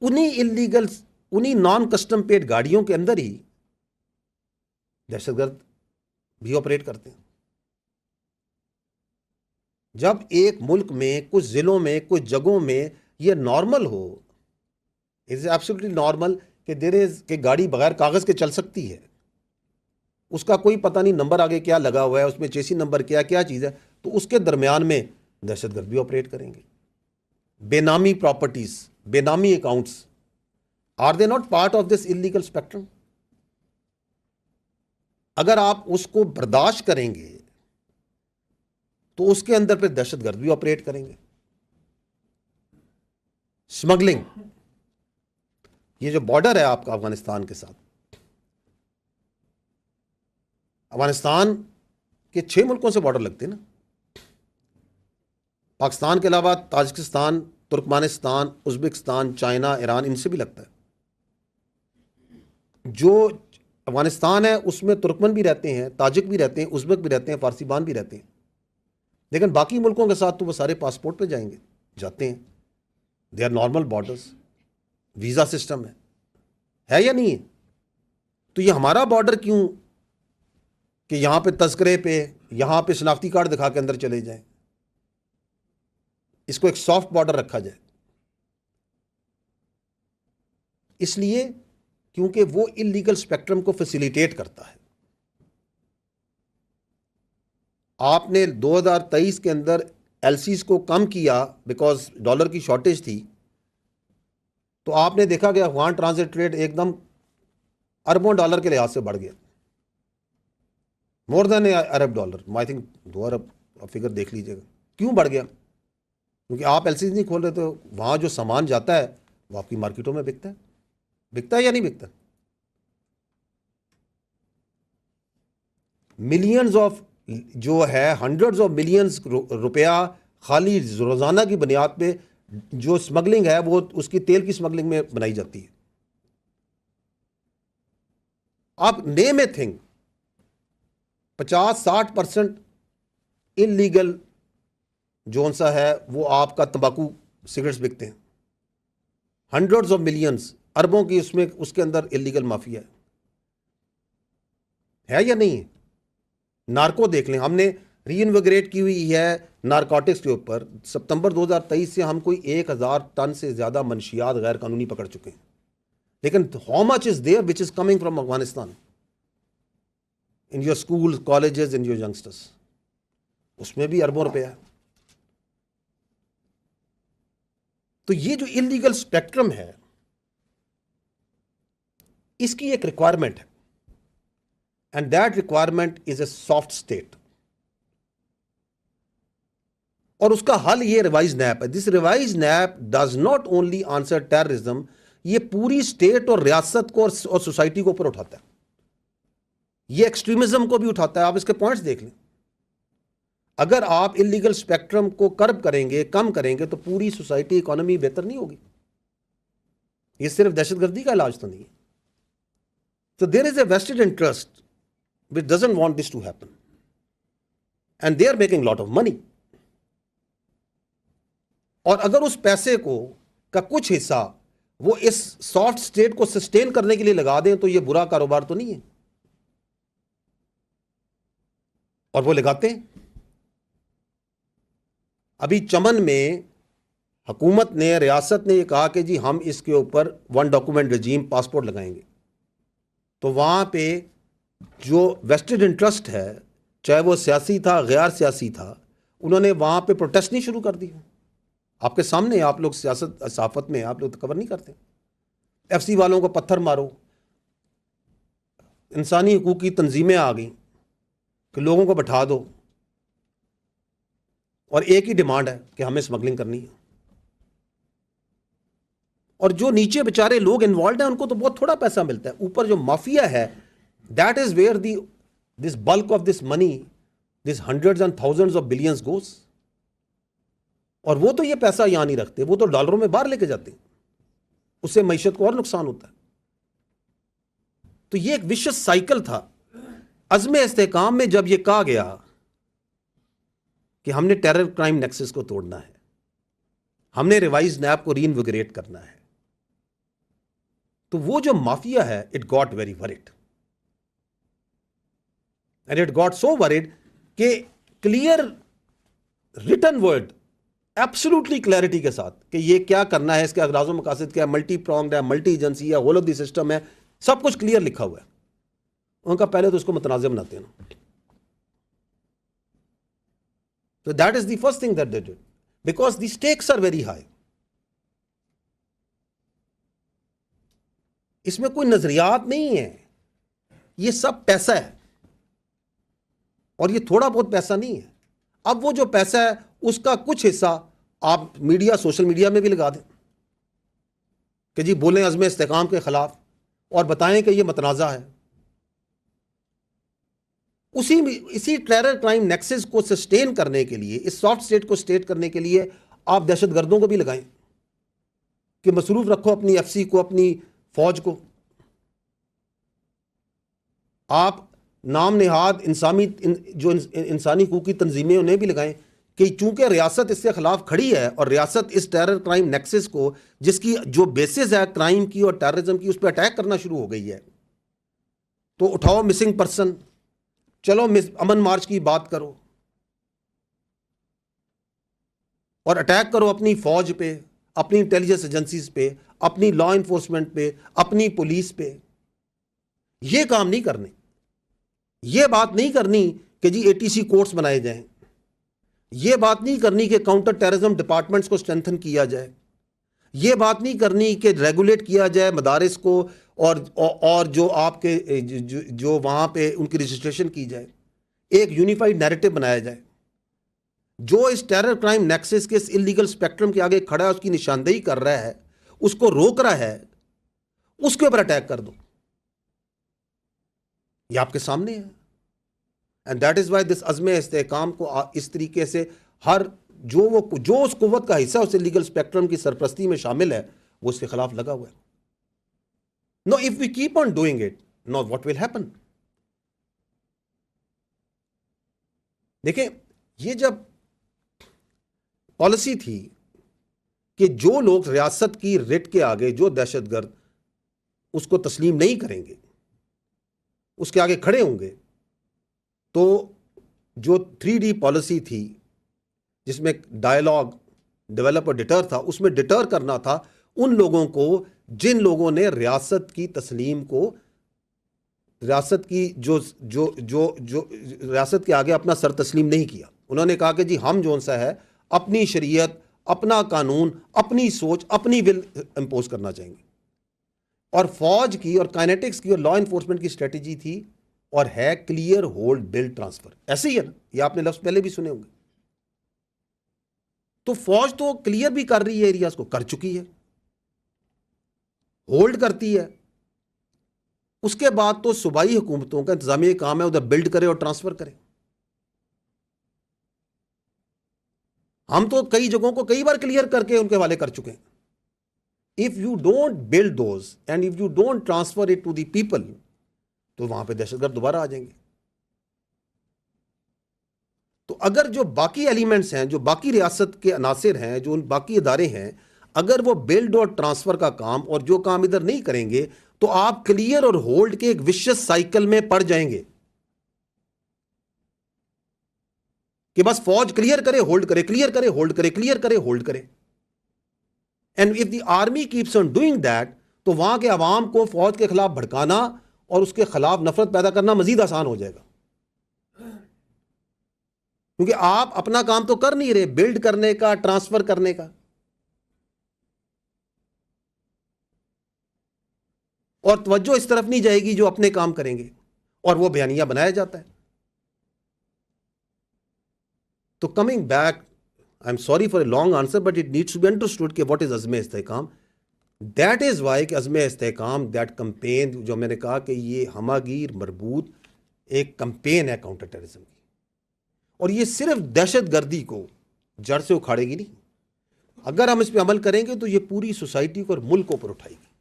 انہی non custom paid گاڑیوں کے اندر ہی دہشت گرد بھی آپریٹ کرتے ہیں. جب ایک ملک میں کچھ ضلعوں میں کچھ جگہوں میں یہ normal who, is absolutely normal کہ گاڑی بغیر کاغذ کے چل سکتی ہے، اس کا کوئی پتہ نہیں نمبر آگے کیا لگا ہوا ہے، اس میں چیسی نمبر کیا چیز ہے، تو اس کے درمیان میں دہشت گرد بھی آپریٹ کریں گے. بے نامی پراپرٹیز، بے نامی accounts, are they not part of this illegal spectrum? اگر آپ اس کو برداشت کریں گے تو اس کے اندر پھر دہشت گرد بھی آپریٹ کریں گے. اسمگلنگ، یہ جو بارڈر ہے آپ کا افغانستان کے ساتھ، افغانستان کے 6 ملکوں سے بارڈر لگتے ہیں نا، پاکستان کے علاوہ Tajikistan, Turkmenistan, Uzbekistan, China, Iran, ان سے بھی لگتا ہے. جو افغانستان ہے اس میں ترکمن بھی رہتے ہیں، تاجک بھی رہتے ہیں، ازبک بھی رہتے ہیں، فارسی بان بھی رہتے ہیں، لیکن باقی ملکوں کے ساتھ تو وہ سارے پاسپورٹ پہ جاتے ہیں. They are normal borders, visa system ہے یا نہیں ہے؟ تو یہ ہمارا بارڈر کیوں کہ یہاں پہ تذکرے پہ، یہاں پہ شناختی کارڈ دکھا کے اندر چلے جائیں، اس کو ایک سافٹ بارڈر رکھا جائے؟ اس لیے کیونکہ وہ انلیگل اسپیکٹرم کو فیسیلیٹیٹ کرتا ہے. آپ نے 2023 کے اندر ایل سیز کو کم کیا بیکاز ڈالر کی شارٹیج تھی، تو آپ نے دیکھا کہ افغان ٹرانزٹ ریٹ ایک دم اربوں ڈالر کے لحاظ سے بڑھ گیا، مور دین ارب ڈالر، آئی تھنک 2 ارب. فگر دیکھ لیجیے گا کیوں بڑھ گیا، کیونکہ آپ ایل سیز نہیں کھول رہے، تو وہاں جو سامان جاتا ہے وہ آپ کی مارکیٹوں میں بکتا ہے یا نہیں بکتا؟ ملینز آف جو ہے، ہنڈریڈز آف ملینز روپیہ خالی روزانہ کی بنیاد پہ جو اسمگلنگ ہے وہ اس کی تیل کی اسمگلنگ میں بنائی جاتی ہے. آپ نیم اے تھنگ، 50-60% انلیگل جون سا ہے وہ آپ کا تمباکو سگریٹس بکتے ہیں، ہنڈریڈز آف ملینز، اربوں کی اس کے اندر انلیگل مافیا ہے یا نہیں ہے؟ نارکو دیکھ لیں، ہم نے ری انویگریٹ کی ہوئی ہے نارکوٹکس کے اوپر. ستمبر 2023 سے ہم کوئی 1000 ٹن سے زیادہ منشیات غیر قانونی پکڑ چکے ہیں، لیکن how much is there which is coming from Afghanistan in your school, colleges, in your youngsters? اس میں بھی اربوں روپیہ ہے. تو یہ جو انلیگل اسپیکٹرم ہے اس کی ایک ریکوائرمنٹ ہے، and that requirement is a soft state. اور اس کا حل یہ ریوائز نیپ ہے. This revised NAP does not only answer terrorism, یہ پوری اسٹیٹ اور ریاست کو اور سوسائٹی کو اوپر اٹھاتا ہے. یہ ایکسٹریمزم کو بھی اٹھاتا ہے. آپ اس کے پوائنٹس دیکھ لیں. اگر آپ انلیگل اسپیکٹرم کو کرب کریں گے، کم کریں گے، تو پوری سوسائٹی، اکانومی بہتر نہیں ہوگی. یہ صرف دہشت گردی کا علاج تو نہیں ہے. So there is a vested interest which doesn't want this to happen, and they are making lot of money. اور اگر اس پیسے کا کچھ حصہ وہ اس سافٹ اسٹیٹ کو سسٹین کرنے کے لیے لگا دیں تو یہ برا کاروبار تو نہیں ہے، اور وہ لگاتے ہیں. ابھی چمن میں حکومت نے، ریاست نے یہ کہا کہ جی ہم اس کے اوپر 1 ڈاکومنٹ رجیم، پاسپورٹ لگائیں گے. تو وہاں پہ جو ویسٹڈ انٹرسٹ ہے، چاہے وہ سیاسی تھا، غیر سیاسی تھا، انہوں نے وہاں پہ پروٹیسٹ نہیں شروع کر دی. آپ کے سامنے، آپ لوگ سیاست، صحافت میں آپ لوگ تو کور نہیں کرتے. ایف سی والوں کو پتھر مارو، انسانی حقوق کی تنظیمیں آ گئیں کہ لوگوں کو بٹھا دو، اور ایک ہی ڈیمانڈ ہے کہ ہمیں اسمگلنگ کرنی ہے. اور جو نیچے بیچارے لوگ انوالوڈ ہیں ان کو تو بہت تھوڑا پیسہ ملتا ہے. اوپر جو مافیا ہے، that is where this bulk of this money, this hundreds and thousands of billions goes. اور وہ تو یہ پیسہ یہاں نہیں رکھتے، وہ تو ڈالروں میں باہر لے کے جاتے ہیں، اس سے معیشت کو اور نقصان ہوتا ہے. تو یہ ایک وشس سائیکل تھا. عزم استحکام میں جب یہ کہا گیا کہ ہم نے ٹیرر کرائم نیکسس کو توڑنا ہے، ہم نے ریوائز نیب کو ری انویگریٹ کرنا ہے، تو وہ جو مافیا ہے it got very word and it got so word کہ clear written word absolutely clarity کے ساتھ کہ یہ کیا کرنا ہے, اس کے اغراض و مقاصد کیا ہے, ملٹی پرونگڈ ہے, ملٹی ایجنسی ہے, ہول آف دی سسٹم ہے, سب کچھ کلیئر لکھا ہوا ہے. ان کا پہلے تو اس کو متنازع بناتے ہیں نا. So that is the first thing that they did because the stakes are very high. اس میں کوئی نظریات نہیں ہے, یہ سب پیسہ ہے اور یہ تھوڑا بہت پیسہ نہیں ہے. اب وہ جو پیسہ ہے اس کا کچھ حصہ آپ میڈیا, سوشل میڈیا میں بھی لگا دیں کہ جی بولیں عزم استحکام کے خلاف اور بتائیں کہ یہ متنازع ہے. اسی ٹیرر کرائم نیکسس کو سسٹین کرنے کے لیے, اس سافٹ اسٹیٹ کو سسٹین کرنے کے لیے آپ دہشت گردوں کو بھی لگائیں کہ مصروف رکھو اپنی ایف سی کو, اپنی فوج کو. آپ نام نہاد انسانی حقوقی تنظیمیں انہیں بھی لگائیں کہ چونکہ ریاست اس کے خلاف کھڑی ہے اور ریاست اس ٹیرر کرائم نیکسس کو, جس کی جو بیسز ہے کرائم کی اور ٹیررزم کی, اس پہ اٹیک کرنا شروع ہو گئی ہے, تو اٹھاؤ مسنگ پرسن, چلو امن مارچ کی بات کرو اور اٹیک کرو اپنی فوج پہ, اپنی انٹیلیجنس ایجنسیز پہ, اپنی لا انفورسمنٹ پہ, اپنی پولیس پہ. یہ کام نہیں کرنے, یہ بات نہیں کرنی کہ جی اے ٹی سی کورٹس بنائے جائیں, یہ بات نہیں کرنی کہ کاؤنٹر ٹیررزم ڈپارٹمنٹس کو اسٹرینتھن کیا جائے, یہ بات نہیں کرنی کہ ریگولیٹ کیا جائے مدارس کو اور جو آپ کے جو وہاں پہ ان کی رجسٹریشن کی جائے. ایک یونیفائڈ نیریٹو بنایا جائے. جو اس ٹیرر کرائم نیکسس کے اس انلیگل اسپیکٹرم کے آگے کھڑا ہے, اس کی نشاندہی کر رہا ہے, اس کو روک رہا ہے, اس کے اوپر اٹیک کر دو. یہ آپ کے سامنے ہے. And that is why this عزم استحکام کو اس طریقے سے ہر جو اس قوت کا حصہ اس انلیگل اسپیکٹرم کی سرپرستی میں شامل ہے, وہ اس کے خلاف لگا ہوا ہے. No, if we keep on doing it, now what will happen? دیکھیں, یہ جب پالیسی تھی کہ جو لوگ ریاست کی ریٹ کے آگے, جو دہشت گرد اس کو تسلیم نہیں کریں گے, اس کے آگے کھڑے ہوں گے, تو جو 3D پالیسی تھی جس میں ڈائلاگ, ڈیولپ اور ڈیٹر تھا, اس میں ڈیٹر کرنا تھا ان لوگوں کو جن لوگوں نے ریاست کی تسلیم کو, ریاست کی جو ریاست کے آگے اپنا سر تسلیم نہیں کیا. انہوں نے کہا کہ جی ہم جو سا ہے اپنی شریعت, اپنا قانون, اپنی سوچ, اپنی ول امپوز کرنا چاہیں گے. اور فوج کی اور کائنیٹکس کی اور لا انفورسمنٹ کی اسٹریٹجی تھی اور ہے کلیئر ہولڈ بلڈ ٹرانسفر. ایسے ہی ہے نا, یہ آپ نے لفظ پہلے بھی سنے ہوں گے. تو فوج تو کلیئر بھی کر رہی ہے, ایریاز کو کر چکی ہے, ہولڈ کرتی ہے. اس کے بعد تو صوبائی حکومتوں کا انتظامی کام ہے ادھر بلڈ کرے اور ٹرانسفر کرے. ہم تو کئی جگہوں کو کئی بار کلیئر کر کے ان کے حوالے کر چکے ہیں. If you don't build those and if you don't transfer it to the people, تو وہاں پہ دہشت گرد دوبارہ آ جائیں گے. تو اگر جو باقی ایلیمنٹس ہیں, جو باقی ریاست کے عناصر ہیں, جو باقی ادارے ہیں, اگر وہ بلڈ اور ٹرانسفر کا کام اور جو کام ادھر نہیں کریں گے, تو آپ کلیئر اور ہولڈ کے ایک وشس سائیکل میں پڑ جائیں گے کہ بس فوج کلیئر کرے, ہولڈ کرے, کلیئر کرے, ہولڈ کرے, کلیئر کرے, ہولڈ کرے. And if the army keeps on doing that, تو وہاں کے عوام کو فوج کے خلاف بھڑکانا اور اس کے خلاف نفرت پیدا کرنا مزید آسان ہو جائے گا. کیونکہ آپ اپنا کام تو کر نہیں رہے, بلڈ کرنے کا, ٹرانسفر کرنے کا, اور توجہ اس طرف نہیں جائے گی جو اپنے کام کریں گے, اور وہ بیانیہ بنایا جاتا ہے. تو coming back, I am sorry for a long answer but it needs to be understood کہ what is Azm Istehkam. That is why کہ عزم استحکام, دیٹ کمپین, جو میں نے کہا کہ یہ ہماگیر مربوط ایک کمپین ہے کاؤنٹر ٹیررزم کی, اور یہ صرف دہشت گردی کو جڑ سے اکھاڑے گی نہیں. اگر ہم اس پہ عمل کریں گے تو یہ پوری سوسائٹی کو اور ملک کو پر اٹھائے گی.